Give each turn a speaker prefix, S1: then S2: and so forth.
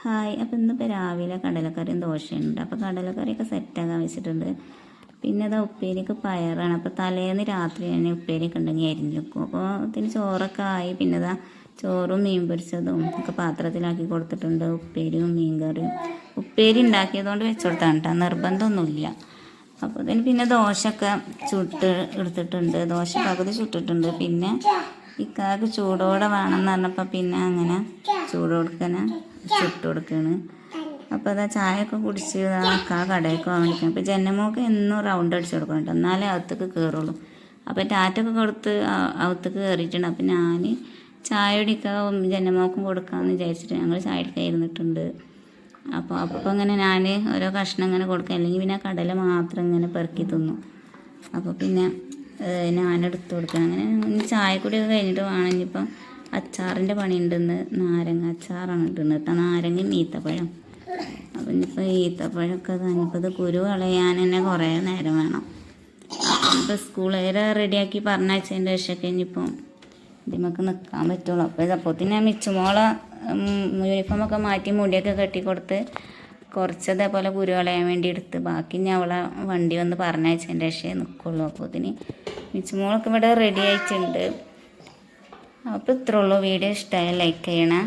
S1: Hi. അപ്പോൾ ഇന്നിപ്പോൾ രാവിലെ കടലക്കറിയും ദോശയുണ്ട്. അപ്പോൾ കടലക്കറിയൊക്കെ സെറ്റാക്കാൻ വെച്ചിട്ടുണ്ട്. പിന്നെ അതാ ഉപ്പേരിക്ക് പയറാണ്. അപ്പോൾ തലേന്ന് രാത്രി തന്നെ ഉപ്പേരിയൊക്കെ ഉണ്ടെങ്കിൽ അരിഞ്ഞു വെക്കും. അപ്പോൾ ഇതിന് ചോറൊക്കെ ആയി. പിന്നെ ഇതാ ചോറും മീൻ പൊരിച്ചതും ഒക്കെ പാത്രത്തിലാക്കി കൊടുത്തിട്ടുണ്ട്. ഉപ്പേരിയും മീൻ കറിയും. ഉപ്പേരി ഉണ്ടാക്കിയതുകൊണ്ട് വെച്ച് കൊടുത്താണ് കേട്ടോ, നിർബന്ധമൊന്നുമില്ല. അപ്പോൾ ഇതിന് പിന്നെ ദോശയൊക്കെ ചുട്ട് എടുത്തിട്ടുണ്ട്. ദോശ പകുതി ചുട്ടിട്ടുണ്ട്. പിന്നെ ഇക്കാക്ക് ചൂടോടെ വേണമെന്ന് പറഞ്ഞപ്പോൾ പിന്നെ അങ്ങനെ ചൂടോടുക്കനെ ചുട്ട് കൊടുക്കുകയാണ്. അപ്പോൾ അതാ ചായയൊക്കെ കുടിച്ച് അക്കാ കടയൊക്കെ വാങ്ങിക്കണം. അപ്പോൾ ജനമോക്ക് എന്നും റൗണ്ട് അടിച്ച് കൊടുക്കണം കേട്ടോ, എന്നാലേ അകത്തേക്ക് കയറുള്ളൂ. അപ്പോൾ ടാറ്റൊക്കെ കൊടുത്ത് അകത്തേക്ക് കയറിയിട്ടുണ്ട്. അപ്പോൾ ഞാൻ ചായ കുടിക്കാൻ ജനമോക്കും കൊടുക്കാമെന്ന് വിചാരിച്ചിട്ട് ഞങ്ങൾ ചായ എടുക്കാൻ ഇരുന്നിട്ടുണ്ട്. അപ്പോൾ ഇങ്ങനെ ഞാൻ ഓരോ കഷ്ണം ഇങ്ങനെ കൊടുക്കുക, അല്ലെങ്കിൽ പിന്നെ കടല മാത്രം ഇങ്ങനെ പെറുക്കി തിന്നു. അപ്പോൾ പിന്നെ ഞാനെടുത്ത് കൊടുക്കണം. അങ്ങനെ ചായക്കുടിയൊക്കെ കഴിഞ്ഞിട്ട് വേണം. ഇനിയിപ്പം അച്ചാറിൻ്റെ പണിയുണ്ടെന്ന്. നാരങ്ങ അച്ചാറാണ് ഇട്ടുന്നത് കേട്ടോ, നാരങ്ങയും ഈത്തപ്പഴം. അപ്പം ഇനിയിപ്പോൾ ഈത്തപ്പഴമൊക്കെ കഴിഞ്ഞപ്പോൾ ഇത് കുരു കളയാൻ തന്നെ കുറേ നേരം വേണം. അപ്പം ഇപ്പോൾ സ്കൂളുകാരെ റെഡിയാക്കി പറഞ്ഞയച്ചതിൻ്റെ ശേഷമൊക്കെ ഇനിയിപ്പം ഇതിമൊക്കെ നിൽക്കാൻ പറ്റുള്ളൂ. അപ്പോൾ തന്നെ മിച്ചുമോളെ യൂണിഫോമൊക്കെ മാറ്റി മുടിയൊക്കെ കെട്ടിക്കൊടുത്ത് കുറച്ച് അതേപോലെ കുരു കളയാൻ വേണ്ടി എടുത്ത് ബാക്കി ഞാൻ അവളെ വണ്ടി വന്ന് പറഞ്ഞയച്ചതിൻ്റെ ശേഷമേ നിൽക്കുള്ളൂ. അപ്പോൾ ഇതിന് മിച്ചുമോളൊക്കെ ഇവിടെ റെഡി ആയിട്ടുണ്ട്. അപ്പോൾ ഇത്രേ ഉള്ളൂ. വീഡിയോ ഇഷ്ടമായി ലൈക്ക് ചെയ്യണേ.